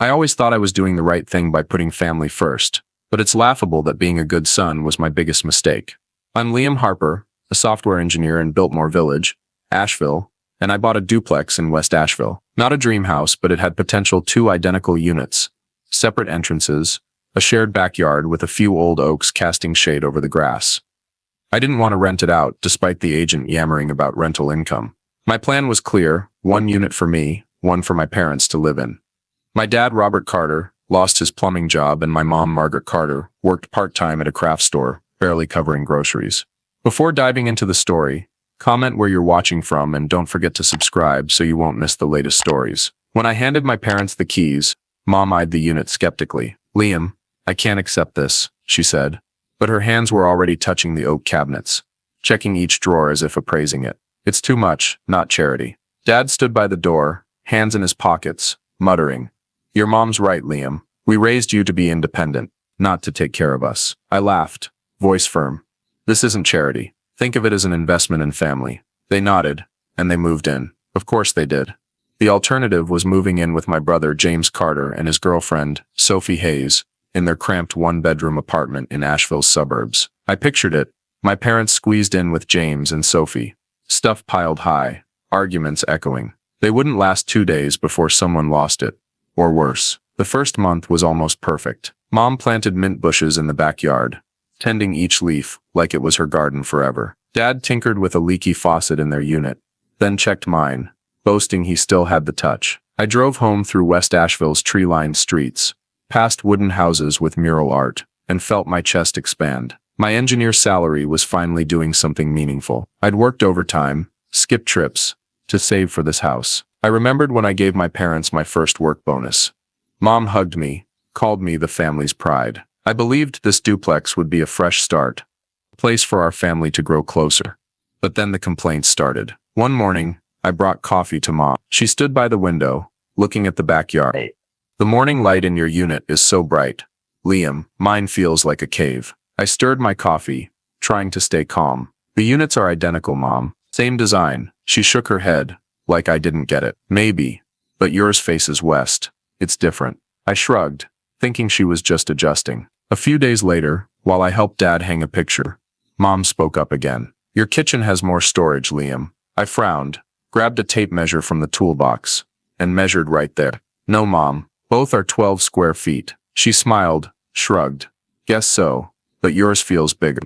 I always thought I was doing the right thing by putting family first, but it's laughable that being a good son was my biggest mistake. I'm Liam Harper, a software engineer in Biltmore Village, Asheville, and I bought a duplex in West Asheville. Not a dream house, but it had potential 2 identical units, separate entrances, a shared backyard with a few old oaks casting shade over the grass. I didn't want to rent it out, despite the agent yammering about rental income. My plan was clear: 1 unit for me, 1 for my parents to live in. My dad, Robert Carter, lost his plumbing job, and my mom, Margaret Carter, worked part-time at a craft store, barely covering groceries. Before diving into the story, comment where you're watching from and don't forget to subscribe so you won't miss the latest stories. When I handed my parents the keys, Mom eyed the unit skeptically. "Liam, I can't accept this," she said. But her hands were already touching the oak cabinets, checking each drawer as if appraising it. "It's too much, not charity." Dad stood by the door, hands in his pockets, muttering, "Your mom's right, Liam. We raised you to be independent, not to take care of us." I laughed, voice firm. "This isn't charity. Think of it as an investment in family." They nodded, and they moved in. Of course they did. The alternative was moving in with my brother James Carter and his girlfriend, Sophie Hayes, in their cramped 1-bedroom apartment in Asheville's suburbs. I pictured it. My parents squeezed in with James and Sophie. Stuff piled high, arguments echoing. They wouldn't last 2 days before someone lost it. Or worse. The first month was almost perfect. Mom planted mint bushes in the backyard, tending each leaf like it was her garden forever. Dad tinkered with a leaky faucet in their unit, then checked mine, boasting he still had the touch. I drove home through West Asheville's tree-lined streets, past wooden houses with mural art, and felt my chest expand. My engineer salary was finally doing something meaningful. I'd worked overtime, skipped trips, to save for this house. I remembered when I gave my parents my first work bonus. Mom hugged me, called me the family's pride. I believed this duplex would be a fresh start, a place for our family to grow closer. But then the complaints started. One morning, I brought coffee to Mom. She stood by the window, looking at the backyard. "The morning light in your unit is so bright, Liam. Mine feels like a cave." I stirred my coffee, trying to stay calm. "The units are identical, Mom. Same design." She shook her head, like I didn't get it. "Maybe, but yours faces west. It's different." I shrugged, thinking she was just adjusting. A few days later, while I helped Dad hang a picture, Mom spoke up again. "Your kitchen has more storage, Liam." I frowned, grabbed a tape measure from the toolbox, and measured right there. "No, Mom, both are 12 square feet." She smiled, shrugged. "Guess so, but yours feels bigger."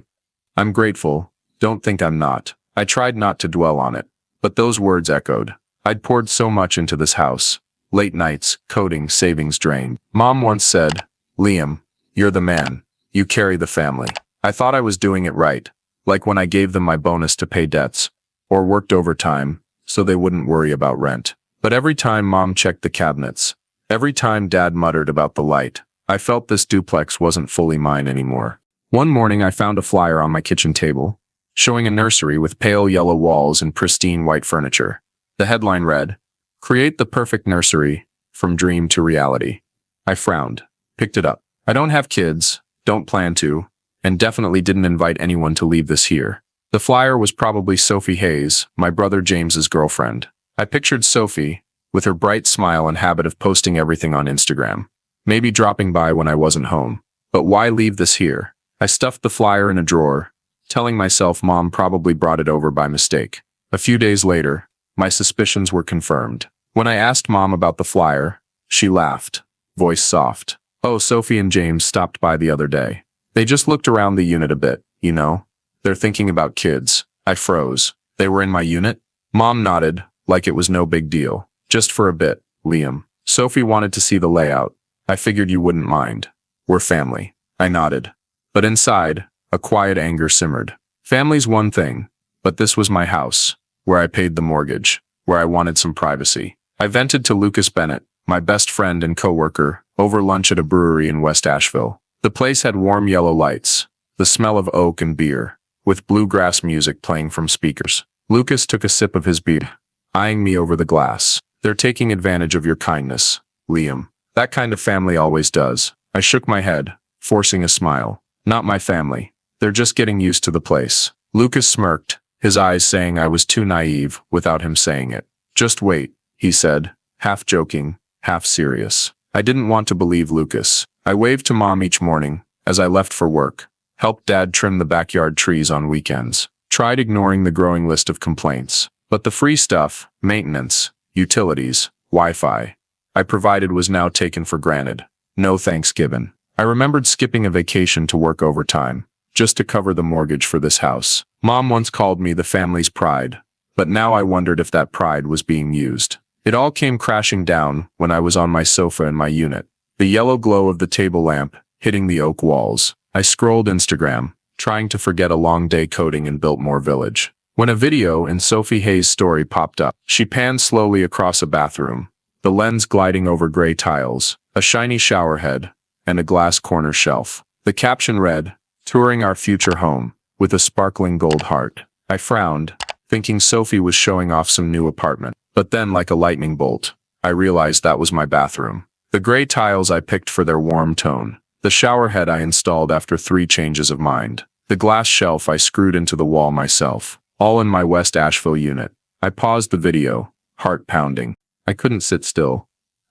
I'm grateful, don't think I'm not. I tried not to dwell on it, but those words echoed. I'd poured so much into this house. Late nights, coding, savings drained. Mom once said, "Liam, you're the man. You carry the family." I thought I was doing it right, like when I gave them my bonus to pay debts, or worked overtime, so they wouldn't worry about rent. But every time Mom checked the cabinets, every time Dad muttered about the light, I felt this duplex wasn't fully mine anymore. One morning I found a flyer on my kitchen table, showing a nursery with pale yellow walls and pristine white furniture. The headline read, "Create the perfect nursery, from dream to reality." I frowned, picked it up. I don't have kids, don't plan to, and definitely didn't invite anyone to leave this here. The flyer was probably Sophie Hayes, my brother James's girlfriend. I pictured Sophie, with her bright smile and habit of posting everything on Instagram, maybe dropping by when I wasn't home. But why leave this here? I stuffed the flyer in a drawer, telling myself Mom probably brought it over by mistake. A few days later, my suspicions were confirmed. When I asked Mom about the flyer, she laughed, voice soft. "Oh, Sophie and James stopped by the other day. They just looked around the unit a bit, you know. They're thinking about kids." I froze. "They were in my unit?" Mom nodded, like it was no big deal. "Just for a bit, Liam. Sophie wanted to see the layout. I figured you wouldn't mind. We're family." I nodded. But inside, a quiet anger simmered. Family's one thing, but this was my house, where I paid the mortgage, where I wanted some privacy. I vented to Lucas Bennett, my best friend and coworker, over lunch at a brewery in West Asheville. The place had warm yellow lights, the smell of oak and beer, with bluegrass music playing from speakers. Lucas took a sip of his beer, eyeing me over the glass. "They're taking advantage of your kindness, Liam. That kind of family always does." I shook my head, forcing a smile. "Not my family. They're just getting used to the place." Lucas smirked, his eyes saying I was too naive without him saying it. "Just wait," he said, half joking, half serious. I didn't want to believe Lucas. I waved to Mom each morning as I left for work, helped Dad trim the backyard trees on weekends, tried ignoring the growing list of complaints. But the free stuff, maintenance, utilities, Wi-Fi, I provided was now taken for granted. No thanks given. I remembered skipping a vacation to work overtime, just to cover the mortgage for this house. Mom once called me the family's pride, but now I wondered if that pride was being used. It all came crashing down when I was on my sofa in my unit, the yellow glow of the table lamp hitting the oak walls. I scrolled Instagram, trying to forget a long day coding in Biltmore Village, when a video in Sophie Hayes' story popped up. She panned slowly across a bathroom, the lens gliding over gray tiles, a shiny shower head, and a glass corner shelf. The caption read, "Touring our future home," with a sparkling gold heart. I frowned, thinking Sophie was showing off some new apartment. But then, like a lightning bolt, I realized that was my bathroom. The gray tiles I picked for their warm tone. The shower head I installed after 3 changes of mind. The glass shelf I screwed into the wall myself. All in my West Asheville unit. I paused the video, heart pounding. I couldn't sit still.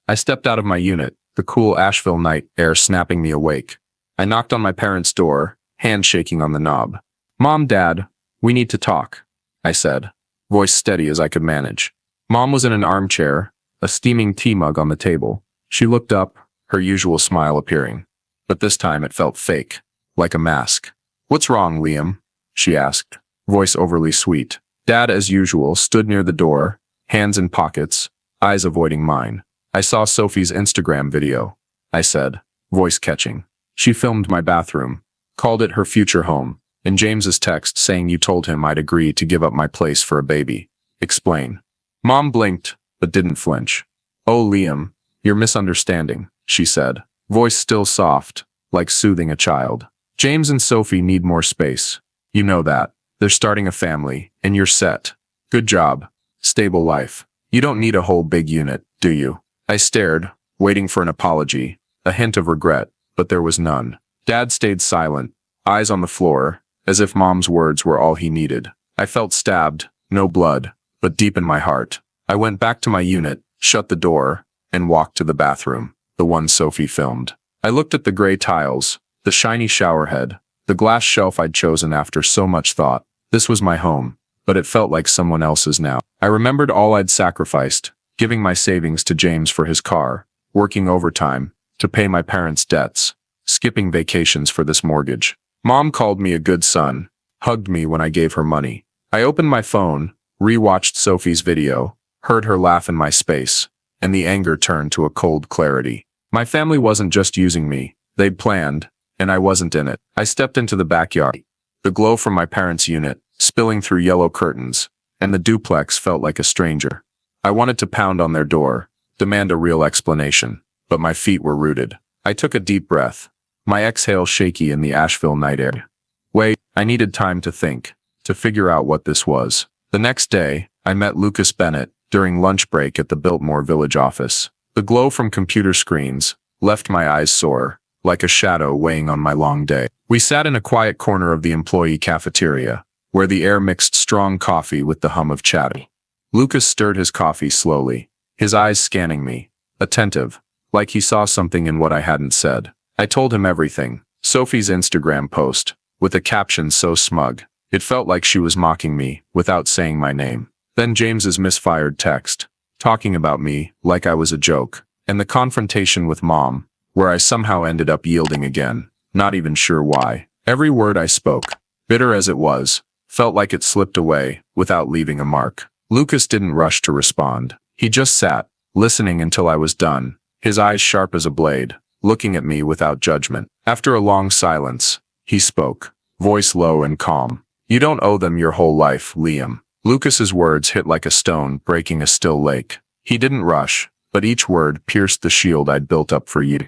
I stepped out of my unit, the cool Asheville night air snapping me awake. I knocked on my parents' door, hand shaking on the knob. "Mom, Dad, we need to talk," I said, voice steady as I could manage. Mom was in an armchair, a steaming tea mug on the table. She looked up, her usual smile appearing. But this time it felt fake, like a mask. "What's wrong, Liam?" she asked, voice overly sweet. Dad, as usual, stood near the door, hands in pockets, eyes avoiding mine. "I saw Sophie's Instagram video," I said, voice catching. "She filmed my bathroom, called it her future home, and James's text saying you told him I'd agree to give up my place for a baby. Explain." Mom blinked, but didn't flinch. "Oh, Liam, you're misunderstanding," she said, voice still soft, like soothing a child. "James and Sophie need more space. You know that. They're starting a family, and you're set. Good job. Stable life. You don't need a whole big unit, do you?" I stared, waiting for an apology, a hint of regret, but there was none. Dad stayed silent, eyes on the floor, as if Mom's words were all he needed. I felt stabbed, no blood, but deep in my heart. I went back to my unit, shut the door, and walked to the bathroom, the one Sophie filmed. I looked at the gray tiles, the shiny shower head, the glass shelf I'd chosen after so much thought. This was my home, but it felt like someone else's now. I remembered all I'd sacrificed, giving my savings to James for his car, working overtime to pay my parents' debts, skipping vacations for this mortgage. Mom called me a good son, hugged me when I gave her money. I opened my phone, re-watched Sophie's video, heard her laugh in my space, and the anger turned to a cold clarity. My family wasn't just using me, they'd planned, and I wasn't in it. I stepped into the backyard, the glow from my parents' unit, spilling through yellow curtains, and the duplex felt like a stranger. I wanted to pound on their door, demand a real explanation, but my feet were rooted. I took a deep breath, my exhale shaky in the Asheville night air. Wait, I needed time to think, to figure out what this was. The next day, I met Lucas Bennett during lunch break at the Biltmore Village office. The glow from computer screens left my eyes sore, like a shadow weighing on my long day. We sat in a quiet corner of the employee cafeteria, where the air mixed strong coffee with the hum of chatter. Lucas stirred his coffee slowly, his eyes scanning me, attentive, like he saw something in what I hadn't said. I told him everything. Sophie's Instagram post, with a caption so smug, it felt like she was mocking me, without saying my name. Then James's misfired text, talking about me like I was a joke, and the confrontation with Mom, where I somehow ended up yielding again, not even sure why. Every word I spoke, bitter as it was, felt like it slipped away, without leaving a mark. Lucas didn't rush to respond. He just sat, listening until I was done, his eyes sharp as a blade, looking at me without judgment. After a long silence, he spoke, voice low and calm. "You don't owe them your whole life, Liam." Lucas's words hit like a stone breaking a still lake. He didn't rush, but each word pierced the shield I'd built up for you.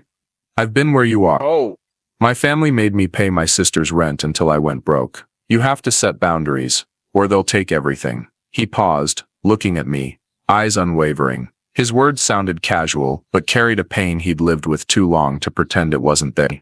"I've been where you are. Oh. My family made me pay my sister's rent until I went broke. You have to set boundaries, or they'll take everything." He paused, looking at me, eyes unwavering. His words sounded casual, but carried a pain he'd lived with too long to pretend it wasn't there.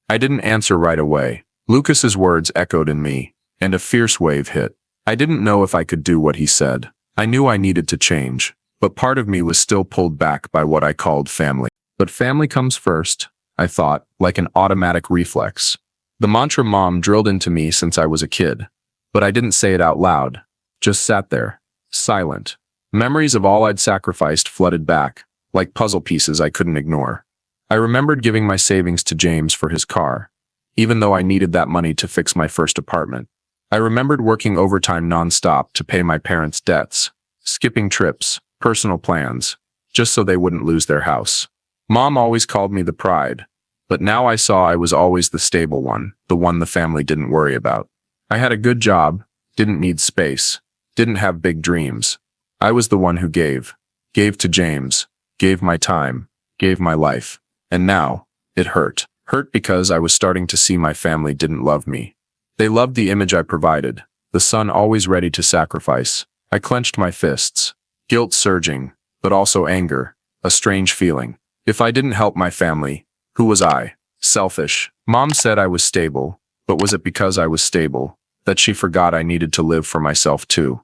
I didn't answer right away. Lucas's words echoed in me, and a fierce wave hit. I didn't know if I could do what he said. I knew I needed to change, but part of me was still pulled back by what I called family. But family comes first, I thought, like an automatic reflex. The mantra Mom drilled into me since I was a kid. But I didn't say it out loud. Just sat there, silent. Memories of all I'd sacrificed flooded back, like puzzle pieces I couldn't ignore. I remembered giving my savings to James for his car, even though I needed that money to fix my first apartment. I remembered working overtime nonstop to pay my parents' debts, skipping trips, personal plans, just so they wouldn't lose their house. Mom always called me the pride, but now I saw I was always the stable one, the one the family didn't worry about. I had a good job, didn't need space, didn't have big dreams. I was the one who gave to James, gave my time, gave my life. And now, it hurt. Hurt because I was starting to see my family didn't love me. They loved the image I provided, the son always ready to sacrifice. I clenched my fists, guilt surging, but also anger, a strange feeling. If I didn't help my family, who was I? Selfish. Mom said I was stable, but was it because I was stable that she forgot I needed to live for myself too?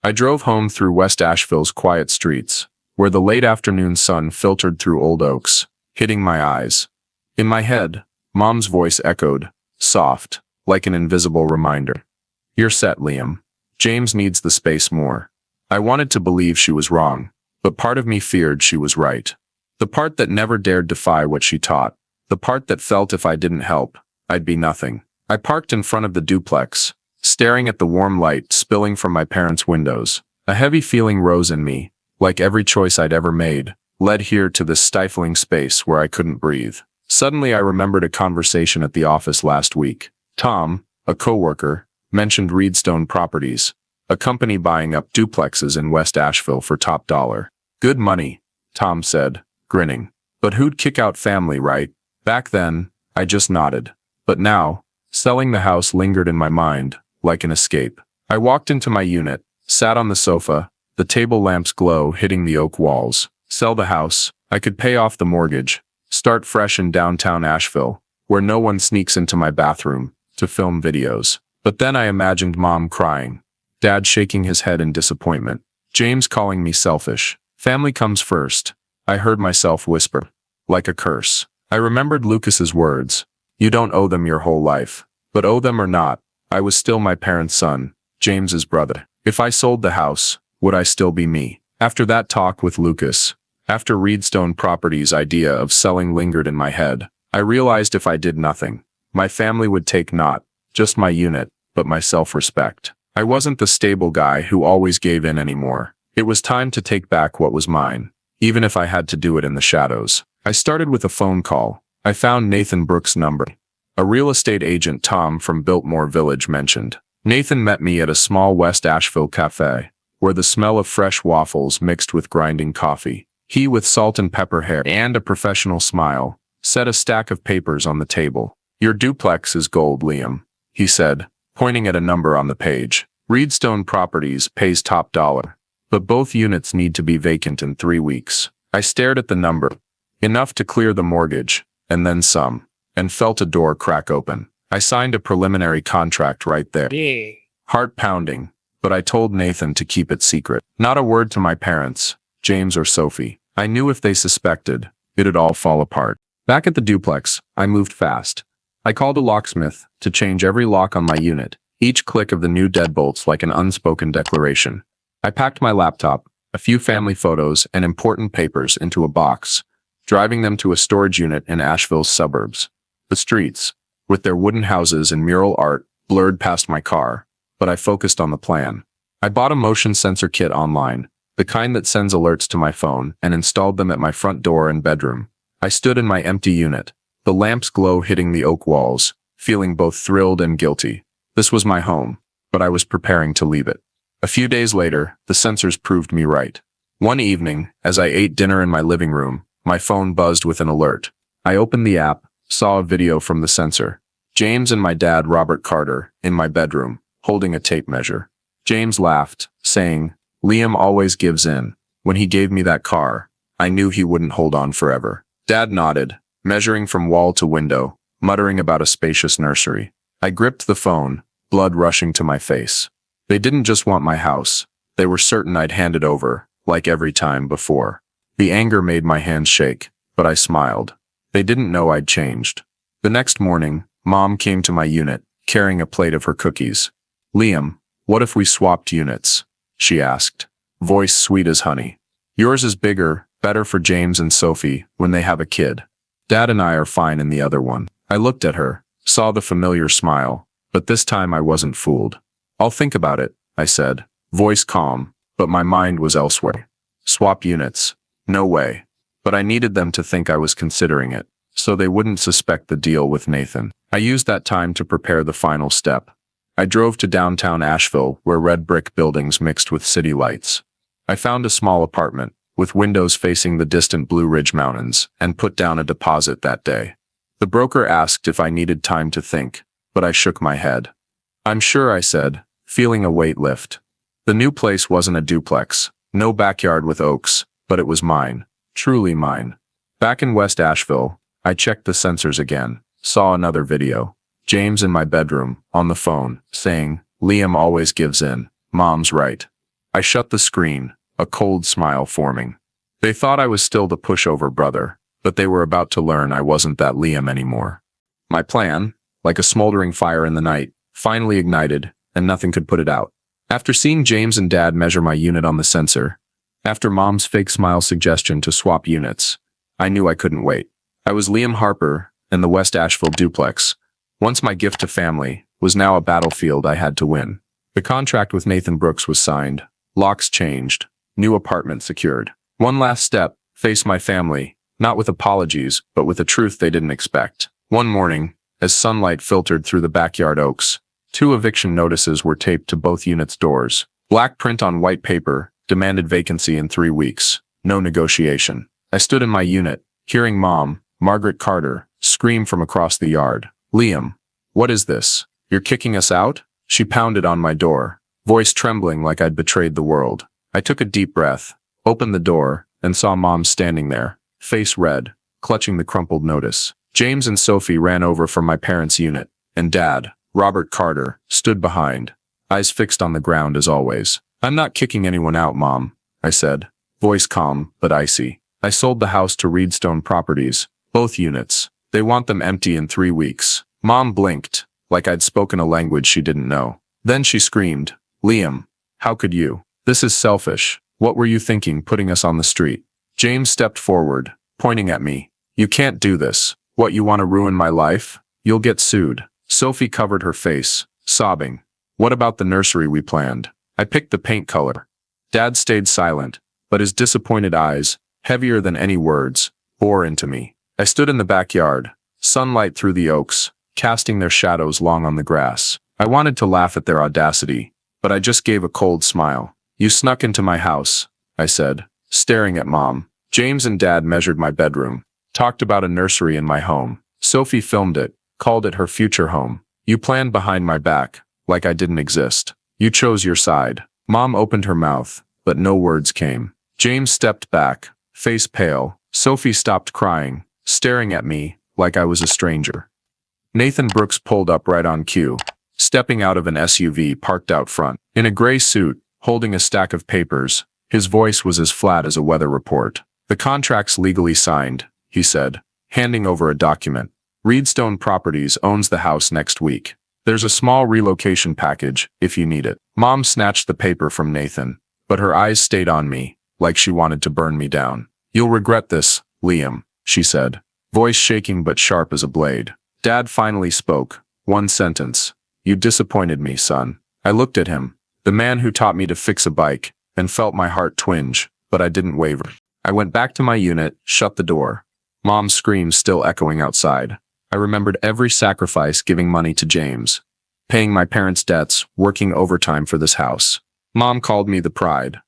I drove home through West Asheville's quiet streets, where the late afternoon sun filtered through old oaks, hitting my eyes. In my head, Mom's voice echoed, soft, like an invisible reminder. You're set, Liam. James needs the space more. I wanted to believe she was wrong, but part of me feared she was right. The part that never dared defy what she taught. The part that felt if I didn't help, I'd be nothing. I parked in front of the duplex, staring at the warm light spilling from my parents' windows. A heavy feeling rose in me, like every choice I'd ever made, led here to this stifling space where I couldn't breathe. Suddenly I remembered a conversation at the office last week. Tom, a coworker, mentioned Reedstone Properties, a company buying up duplexes in West Asheville for top dollar. Good money, Tom said, grinning. But who'd kick out family, right? Back then, I just nodded. But now, selling the house lingered in my mind, like an escape. I walked into my unit, sat on the sofa, the table lamp's glow hitting the oak walls. Sell the house, I could pay off the mortgage, start fresh in downtown Asheville, where no one sneaks into my bathroom to film videos. But then I imagined Mom crying, Dad shaking his head in disappointment, James calling me selfish. Family comes first, I heard myself whisper, like a curse. I remembered Lucas's words, you don't owe them your whole life. But owe them or not, I was still my parents' son, James's brother. If I sold the house, would I still be me? After that talk with Lucas, after Reedstone Properties' idea of selling lingered in my head, I realized if I did nothing, my family would take not just my unit, but my self-respect. I wasn't the stable guy who always gave in anymore. It was time to take back what was mine, even if I had to do it in the shadows. I started with a phone call. I found Nathan Brooks' number. A real estate agent Tom from Biltmore Village mentioned. Nathan met me at a small West Asheville cafe, where the smell of fresh waffles mixed with grinding coffee. He, with salt and pepper hair and a professional smile, set a stack of papers on the table. Your duplex is gold, Liam, he said, pointing at a number on the page. Reedstone Properties pays top dollar, but both units need to be vacant in 3 weeks. I stared at the number, enough to clear the mortgage, and then some, and felt a door crack open. I signed a preliminary contract right there. Heart pounding, but I told Nathan to keep it secret. Not a word to my parents, James or Sophie. I knew if they suspected, it'd all fall apart. Back at the duplex, I moved fast. I called a locksmith to change every lock on my unit, each click of the new deadbolts like an unspoken declaration. I packed my laptop, a few family photos, and important papers into a box, driving them to a storage unit in Asheville's suburbs. The streets, with their wooden houses and mural art, blurred past my car, but I focused on the plan. I bought a motion sensor kit online, the kind that sends alerts to my phone, and installed them at my front door and bedroom. I stood in my empty unit, the lamp's glow hitting the oak walls, feeling both thrilled and guilty. This was my home, but I was preparing to leave it. A few days later, the sensors proved me right. One evening, as I ate dinner in my living room, my phone buzzed with an alert. I opened the app, saw a video from the sensor. James and my dad, Robert Carter, in my bedroom, holding a tape measure. James laughed, saying, Liam always gives in. When he gave me that car, I knew he wouldn't hold on forever. Dad nodded, measuring from wall to window, muttering about a spacious nursery. I gripped the phone, blood rushing to my face. They didn't just want my house. They were certain I'd hand it over, like every time before. The anger made my hands shake, but I smiled. They didn't know I'd changed. The next morning, Mom came to my unit, carrying a plate of her cookies. "Liam, what if we swapped units?" she asked, voice sweet as honey. "Yours is bigger, better for James and Sophie when they have a kid. Dad and I are fine in the other one." I looked at her, saw the familiar smile, but this time I wasn't fooled. "I'll think about it," I said, voice calm, but my mind was elsewhere. Swap units? No way. But I needed them to think I was considering it, so they wouldn't suspect the deal with Nathan. I used that time to prepare the final step. I drove to downtown Asheville, where red brick buildings mixed with city lights. I found a small apartment, with windows facing the distant Blue Ridge Mountains, and put down a deposit that day. The broker asked if I needed time to think, but I shook my head. "I'm sure," I said, feeling a weight lift. The new place wasn't a duplex, no backyard with oaks, but it was mine, truly mine. Back in West Asheville, I checked the sensors again, saw another video. James in my bedroom, on the phone, saying, "Liam always gives in. Mom's right." I shut the screen, a cold smile forming. They thought I was still the pushover brother, but they were about to learn I wasn't that Liam anymore. My plan, like a smoldering fire in the night, finally ignited, and nothing could put it out. After seeing James and Dad measure my unit on the sensor, after Mom's fake smile suggestion to swap units, I knew I couldn't wait. I was Liam Harper, in the West Asheville duplex. Once my gift to family was now a battlefield I had to win. The contract with Nathan Brooks was signed, locks changed, new apartment secured. One last step, face my family, not with apologies, but with a truth they didn't expect. One morning, as sunlight filtered through the backyard oaks, 2 eviction notices were taped to both units' doors. Black print on white paper demanded vacancy in 3 weeks. No negotiation. I stood in my unit, hearing Mom, Margaret Carter, scream from across the yard. "Liam, what is this? You're kicking us out?" She pounded on my door, voice trembling like I'd betrayed the world. I took a deep breath, opened the door, and saw Mom standing there, face red, clutching the crumpled notice. James and Sophie ran over from my parents' unit, and Dad, Robert Carter, stood behind, eyes fixed on the ground as always. "I'm not kicking anyone out, Mom," I said, voice calm but icy. "I sold the house to Reedstone Properties, both units. They want them empty in 3 weeks. Mom blinked, like I'd spoken a language she didn't know. Then she screamed, "Liam, how could you? This is selfish. What were you thinking putting us on the street?" James stepped forward, pointing at me. "You can't do this. What, you want to ruin my life? You'll get sued." Sophie covered her face, sobbing. "What about the nursery we planned? I picked the paint color." Dad stayed silent, but his disappointed eyes, heavier than any words, bore into me. I stood in the backyard, sunlight through the oaks, casting their shadows long on the grass. I wanted to laugh at their audacity, but I just gave a cold smile. "You snuck into my house," I said, staring at Mom. James and Dad measured my bedroom, talked about a nursery in my home. Sophie filmed it, called it her future home. "You planned behind my back, like I didn't exist. You chose your side." Mom opened her mouth, but no words came. James stepped back, face pale. Sophie stopped crying, staring at me like I was a stranger. Nathan Brooks pulled up right on cue, stepping out of an SUV parked out front. In a gray suit, holding a stack of papers, his voice was as flat as a weather report. "The contract's legally signed," he said, handing over a document. "Reedstone Properties owns the house next week. There's a small relocation package, if you need it." Mom snatched the paper from Nathan, but her eyes stayed on me, like she wanted to burn me down. "You'll regret this, Liam," she said, voice shaking but sharp as a blade. Dad finally spoke, one sentence. "You disappointed me, son." I looked at him, the man who taught me to fix a bike, and felt my heart twinge, but I didn't waver. I went back to my unit, shut the door. Mom's screams still echoing outside. I remembered every sacrifice, giving money to James, paying my parents' debts, working overtime for this house. Mom called me the pride,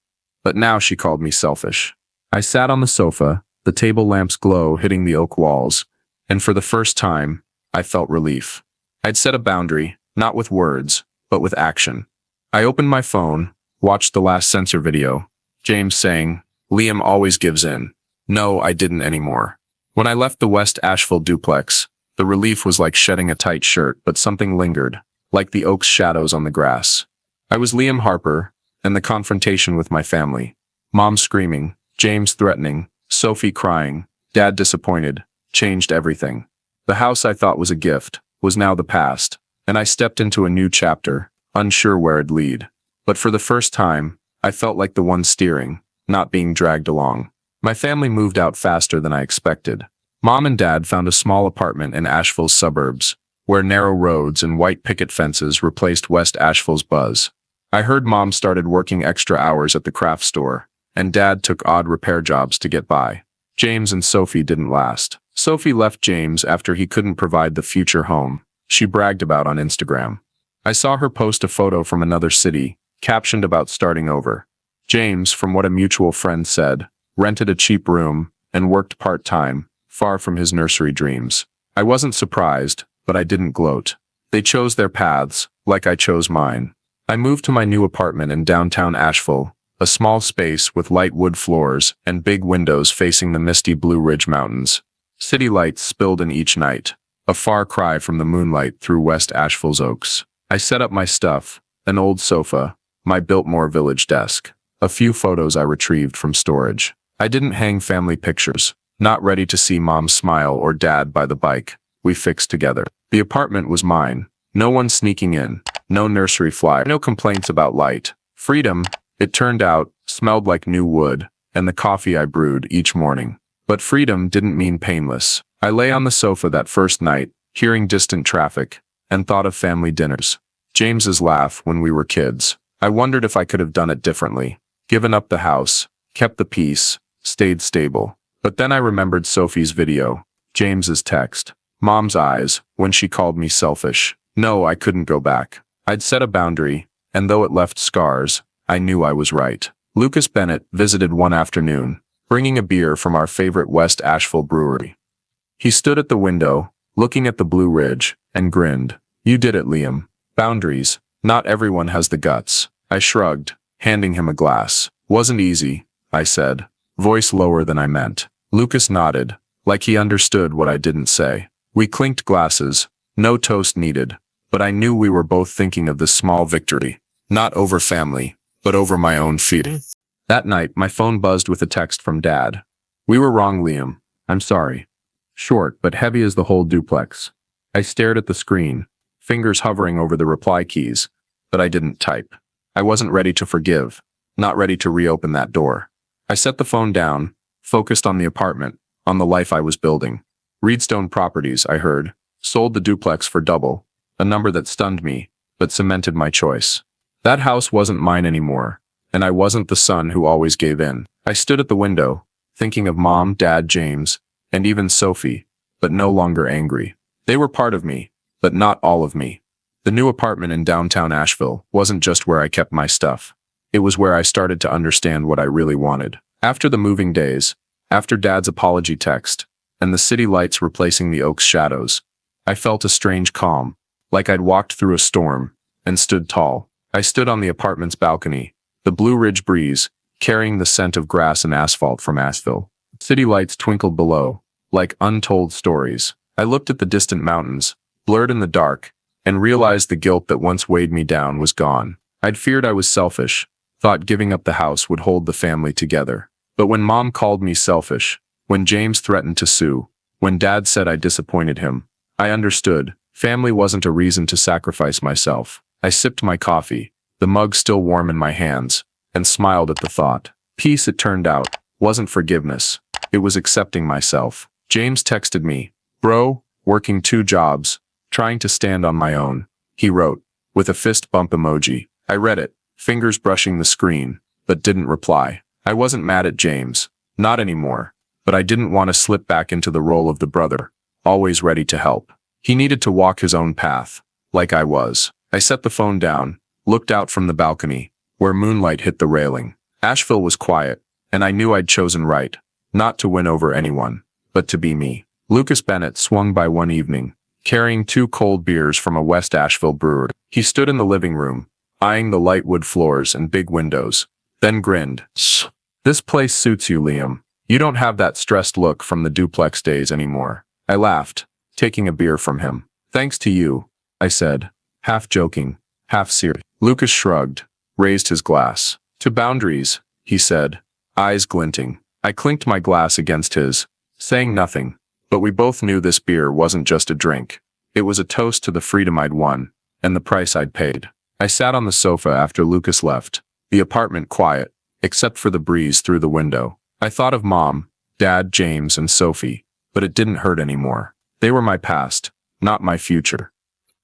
but now she called me selfish. I sat on the sofa, the table lamp's glow hitting the oak walls, and for the first time, I felt relief. I'd set a boundary, not with words, but with action. I opened my phone, watched the last censor video, James saying, "Liam always gives in." No, I didn't anymore. When I left the West Asheville duplex, the relief was like shedding a tight shirt, but something lingered, like the oak's shadows on the grass. I was Liam Harper, and the confrontation with my family. Mom screaming, James threatening, Sophie crying, Dad disappointed, changed everything. The house I thought was a gift was now the past, and I stepped into a new chapter, unsure where it'd lead. But for the first time, I felt like the one steering, not being dragged along. My family moved out faster than I expected. Mom and Dad found a small apartment in Asheville's suburbs, where narrow roads and white picket fences replaced West Asheville's buzz. I heard Mom started working extra hours at the craft store, and Dad took odd repair jobs to get by. James and Sophie didn't last. Sophie left James after he couldn't provide the future home she bragged about on Instagram. I saw her post a photo from another city, captioned about starting over. James, from what a mutual friend said, rented a cheap room and worked part-time, far from his nursery dreams. I wasn't surprised, but I didn't gloat. They chose their paths, like I chose mine. I moved to my new apartment in downtown Asheville, a small space with light wood floors and big windows facing the misty Blue Ridge Mountains. City lights spilled in each night, a far cry from the moonlight through West Asheville's oaks. I set up my stuff, an old sofa, my Biltmore Village desk, a few photos I retrieved from storage. I didn't hang family pictures, not ready to see Mom smile or Dad by the bike we fixed together. The apartment was mine, no one sneaking in, no nursery fly, no complaints about light. Freedom, it turned out, smelled like new wood, and the coffee I brewed each morning. But freedom didn't mean painless. I lay on the sofa that first night, hearing distant traffic, and thought of family dinners. James's laugh when we were kids. I wondered if I could have done it differently. Given up the house, kept the peace, stayed stable. But then I remembered Sophie's video, James's text, Mom's eyes, when she called me selfish. No, I couldn't go back. I'd set a boundary, and though it left scars, I knew I was right. Lucas Bennett visited one afternoon, bringing a beer from our favorite West Asheville brewery. He stood at the window, looking at the Blue Ridge, and grinned. You did it, Liam. Boundaries. Not everyone has the guts. I shrugged, handing him a glass. Wasn't easy, I said, voice lower than I meant. Lucas nodded, like he understood what I didn't say. We clinked glasses, no toast needed, but I knew we were both thinking of this small victory. Not over family, but over my own feet. That night, my phone buzzed with a text from Dad. We were wrong, Liam. I'm sorry. Short, but heavy as the whole duplex. I stared at the screen, fingers hovering over the reply keys, but I didn't type. I wasn't ready to forgive, not ready to reopen that door. I set the phone down, focused on the apartment, on the life I was building. Reedstone Properties, I heard, sold the duplex for double, a number that stunned me, but cemented my choice. That house wasn't mine anymore, and I wasn't the son who always gave in. I stood at the window, thinking of Mom, Dad, James, and even Sophie, but no longer angry. They were part of me, but not all of me. The new apartment in downtown Asheville wasn't just where I kept my stuff. It was where I started to understand what I really wanted. After the moving days, after Dad's apology text, and the city lights replacing the oak's shadows, I felt a strange calm, like I'd walked through a storm, and stood tall. I stood on the apartment's balcony, the Blue Ridge breeze, carrying the scent of grass and asphalt from Asheville. City lights twinkled below, like untold stories. I looked at the distant mountains, blurred in the dark, and realized the guilt that once weighed me down was gone. I'd feared I was selfish, thought giving up the house would hold the family together. But when Mom called me selfish, when James threatened to sue, when Dad said I disappointed him, I understood. Family wasn't a reason to sacrifice myself. I sipped my coffee, the mug still warm in my hands, and smiled at the thought. Peace, it turned out, wasn't forgiveness. It was accepting myself. James texted me, bro, working 2 jobs, trying to stand on my own, he wrote, with a fist bump emoji. I read it, fingers brushing the screen, but didn't reply. I wasn't mad at James, not anymore, but I didn't want to slip back into the role of the brother, always ready to help. He needed to walk his own path, like I was. I set the phone down, looked out from the balcony, where moonlight hit the railing. Asheville was quiet, and I knew I'd chosen right, not to win over anyone, but to be me. Lucas Bennett swung by one evening, carrying 2 cold beers from a West Asheville brewery. He stood in the living room, eyeing the light wood floors and big windows, then grinned. This place suits you, Liam. You don't have that stressed look from the duplex days anymore. I laughed, taking a beer from him. Thanks to you, I said, half joking, half serious. Lucas shrugged, raised his glass. To boundaries, he said, eyes glinting. I clinked my glass against his, saying nothing. But we both knew this beer wasn't just a drink. It was a toast to the freedom I'd won, and the price I'd paid. I sat on the sofa after Lucas left, the apartment quiet, except for the breeze through the window. I thought of Mom, Dad, James, and Sophie, but it didn't hurt anymore. They were my past, not my future.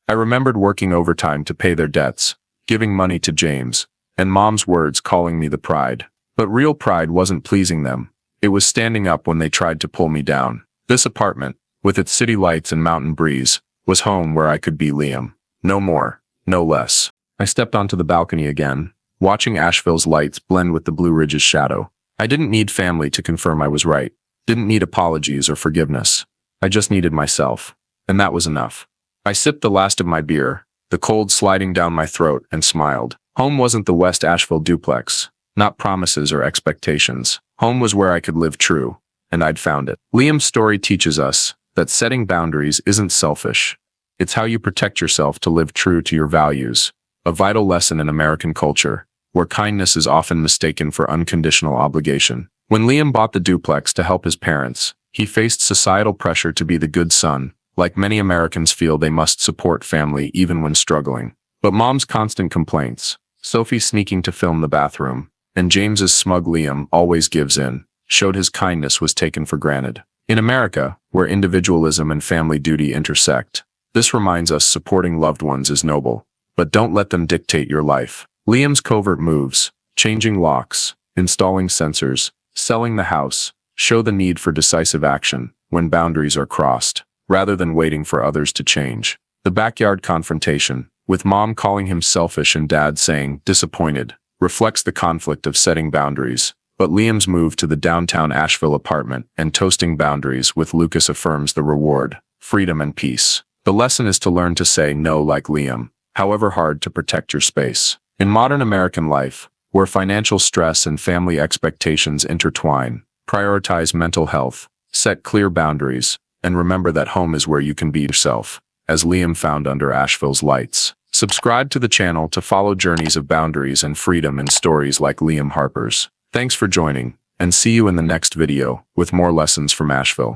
I remembered working overtime to pay their debts, giving money to James, and Mom's words calling me the pride. But real pride wasn't pleasing them. It was standing up when they tried to pull me down. This apartment, with its city lights and mountain breeze, was home where I could be Liam. No more, no less. I stepped onto the balcony again, watching Asheville's lights blend with the Blue Ridge's shadow. I didn't need family to confirm I was right. Didn't need apologies or forgiveness. I just needed myself. And that was enough. I sipped the last of my beer, the cold sliding down my throat, and smiled. Home wasn't the West Asheville duplex. Not promises or expectations. Home was where I could live true. And I'd found it. Liam's story teaches us that setting boundaries isn't selfish. It's how you protect yourself to live true to your values. A vital lesson in American culture, where kindness is often mistaken for unconditional obligation. When Liam bought the duplex to help his parents, he faced societal pressure to be the good son. Like many Americans feel they must support family even when struggling. But Mom's constant complaints, Sophie sneaking to film the bathroom, and James's smug Liam always gives in, showed his kindness was taken for granted. In America, where individualism and family duty intersect, this reminds us supporting loved ones is noble. But don't let them dictate your life. Liam's covert moves, changing locks, installing sensors, selling the house, show the need for decisive action when boundaries are crossed, rather than waiting for others to change. The backyard confrontation, with Mom calling him selfish and Dad saying disappointed, reflects the conflict of setting boundaries. But Liam's move to the downtown Asheville apartment and toasting boundaries with Lucas affirms the reward, freedom and peace. The lesson is to learn to say no like Liam, however hard to protect your space. In modern American life, where financial stress and family expectations intertwine, prioritize mental health, set clear boundaries, and remember that home is where you can be yourself, as Liam found under Asheville's lights. Subscribe to the channel to follow journeys of boundaries and freedom in stories like Liam Harper's. Thanks for joining, and see you in the next video with more lessons from Asheville.